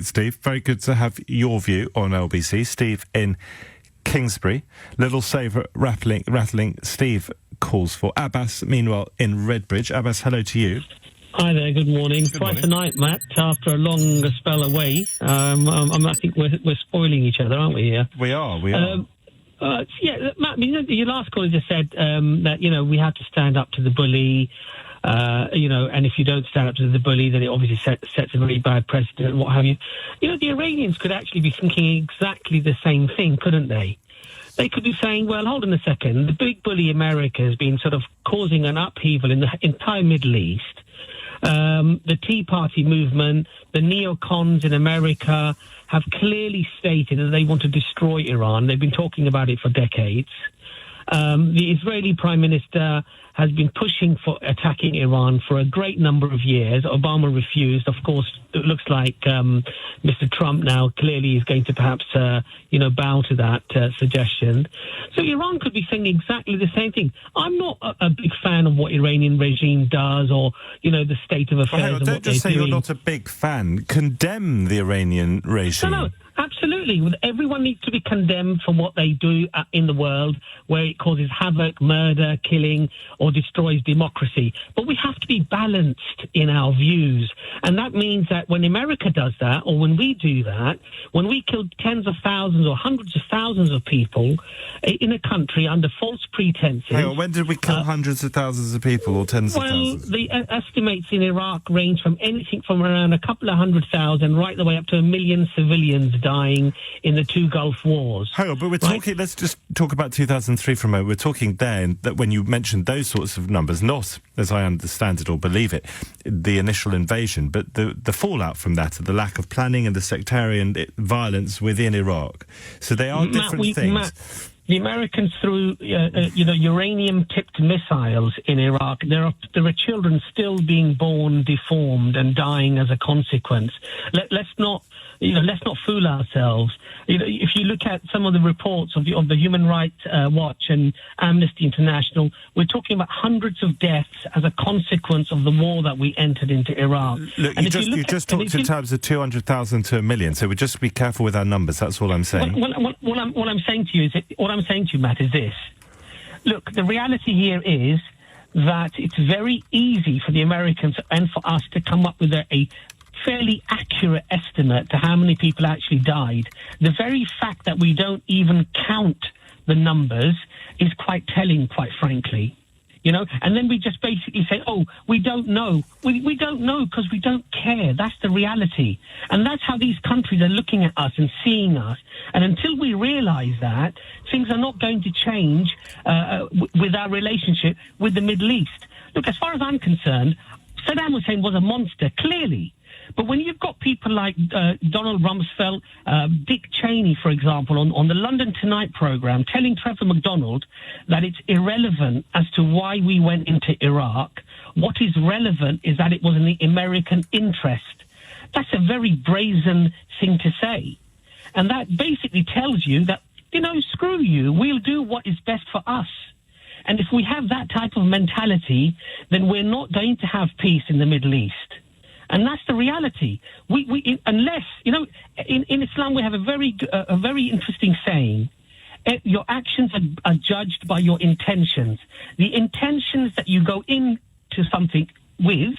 Steve. Very good to have your view on LBC. Steve in Kingsbury. Little saver rattling Steve calls for. Abbas, meanwhile, in Redbridge. Abbas, hello to you. Hi there, good morning. Twice a night, Matt, after a long spell away. I think we're spoiling each other, aren't we here? We are. Yeah, Matt, your last caller just said that, we have to stand up to the bully, and if you don't stand up to the bully, then it obviously sets a very bad precedent and what have you. The Iranians could actually be thinking exactly the same thing, couldn't they? They could be saying, well, hold on a second, the big bully America has been sort of causing an upheaval in the entire Middle East. The Tea Party movement, the neocons in America have clearly stated that they want to destroy Iran. They've been talking about it for decades. The Israeli Prime Minister has been pushing for attacking Iran for a great number of years. Obama refused. Of course, it looks like Mr. Trump now clearly is going to perhaps, bow to that suggestion. So Iran could be saying exactly the same thing. I'm not a big fan of what Iranian regime does or, the state of affairs. Don't just say you're not a big fan. Condemn the Iranian regime. No. Absolutely. Everyone needs to be condemned for what they do in the world where it causes havoc, murder, killing, or destroys democracy. But we have to be balanced in our views. And that means that when America does that, or when we do that, when we kill tens of thousands or hundreds of thousands of people in a country under false pretenses... Hang on, when did we kill hundreds of thousands of people or tens of thousands? Well, the estimates in Iraq range from anything from around a couple of 100,000 right the way up to 1 million civilians dying in the two Gulf Wars. Hang on, but we're talking, let's just talk about 2003 for a moment. We're talking then that when you mentioned those sorts of numbers, not, as I understand it or believe it, the initial invasion, but the fallout from that, the lack of planning and the sectarian violence within Iraq. So they are different things. The Americans threw, uranium-tipped missiles in Iraq. There are children still being born deformed and dying as a consequence. Let's not fool ourselves. If you look at some of the reports of the Human Rights Watch and Amnesty International, we're talking about hundreds of deaths as a consequence of the war that we entered into Iraq. Look, you just talked in terms of 200,000 to 1 million, so we just be careful with our numbers. That's all I'm saying. What I'm saying to you, Matt, is this. Look, the reality here is that it's very easy for the Americans and for us to come up with a fairly accurate estimate to how many people actually died. The very fact that we don't even count the numbers is quite telling, quite frankly. And then we just basically say, oh, we don't know. We don't know because we don't care. That's the reality. And that's how these countries are looking at us and seeing us. And until we realize that, things are not going to change with our relationship with the Middle East. Look, as far as I'm concerned, Saddam Hussein was a monster, clearly. But when you've got people like Donald Rumsfeld, Dick Cheney, for example, on the London Tonight programme, telling Trevor McDonald that it's irrelevant as to why we went into Iraq, what is relevant is that it was in the American interest. That's a very brazen thing to say. And that basically tells you that, screw you, we'll do what is best for us. And if we have that type of mentality, then we're not going to have peace in the Middle East. And that's the reality. Unless, in Islam we have a very interesting saying. Your actions are judged by your intentions. The intentions that you go into something with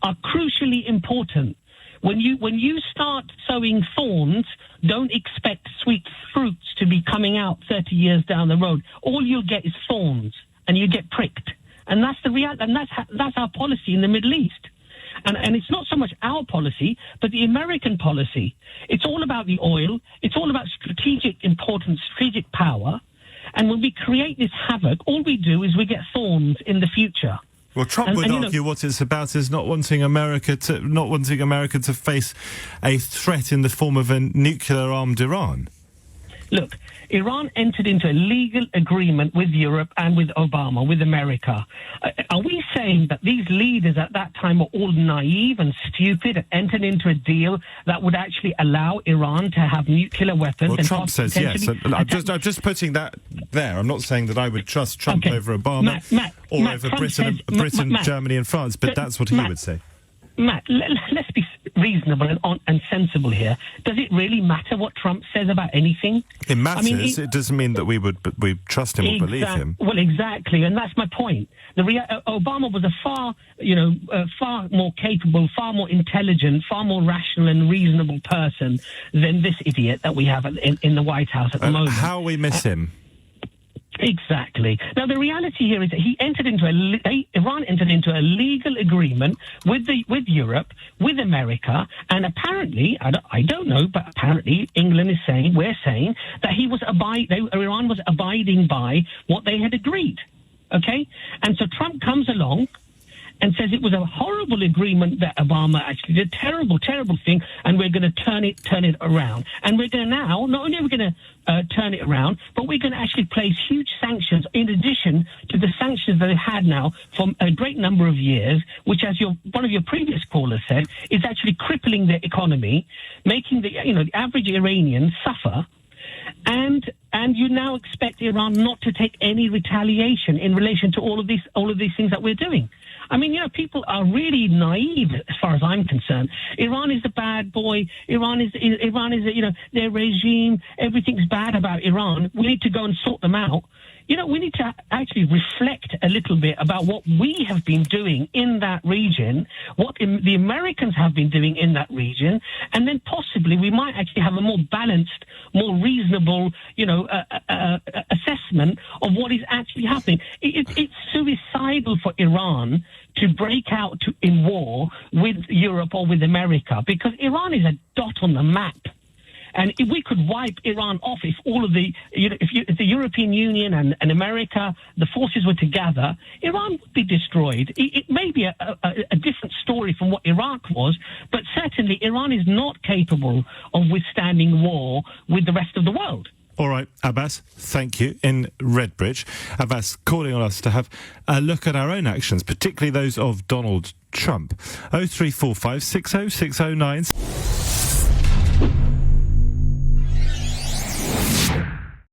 are crucially important. When you start sowing thorns, don't expect sweet fruits to be coming out 30 years down the road. All you'll get is thorns, and you get pricked. And that's the reality. And that's our policy in the Middle East. And it's not so much our policy, but the American policy. It's all about the oil. It's all about strategic importance, strategic power. And when we create this havoc, all we do is we get thorns in the future. Well, Trump would argue what it's about is not wanting America to face a threat in the form of a nuclear-armed Iran. Look, Iran entered into a legal agreement with Europe and with Obama, with America. Are we saying that these leaders at that time were all naive and stupid and entered into a deal that would actually allow Iran to have nuclear weapons? Well, and Trump says yes. I'm just putting that there. I'm not saying that I would trust Trump over Obama or over Britain, Germany and France, but that's what he would say. Matt, let's be reasonable and sensible here. Does it really matter what Trump says about anything? It matters. It doesn't mean that we trust him or believe him. Well, exactly, and that's my point. Obama was a far more capable, far more intelligent, far more rational and reasonable person than this idiot that we have in the White House at the moment. How we miss him. Exactly. Now, the reality here is that Iran entered into a legal agreement with Europe, with America, and apparently, I don't know, but apparently we're saying that Iran was abiding by what they had agreed. Okay? And so Trump comes along and says it was a horrible agreement that Obama actually did, terrible, terrible thing, and we're going to turn it around. And we're going to now, not only are we going to turn it around, but we're going to actually place huge sanctions in addition to the sanctions that they've had now for a great number of years, which, as one of your previous callers said, is actually crippling their economy, making the average Iranian suffer. And you now expect Iran not to take any retaliation in relation to all of these things that we're doing. I mean, people are really naive as far as I'm concerned. Iran is the bad boy. Iran is their regime. Everything's bad about Iran. We need to go and sort them out. We need to actually reflect a little bit about what we have been doing in that region, what the Americans have been doing in that region, and then possibly we might actually have a more balanced, more reasonable, assessment of what is actually happening. It's suicidal for Iran to break out in war with Europe or with America, because Iran is a dot on the map. And if we could wipe Iran off, if all of if the European Union and America, the forces were together, Iran would be destroyed. It may be a different story from what Iraq was, but certainly Iran is not capable of withstanding war with the rest of the world. All right, Abbas, thank you. In Redbridge, Abbas calling on us to have a look at our own actions, particularly those of Donald Trump. 0345 60 609.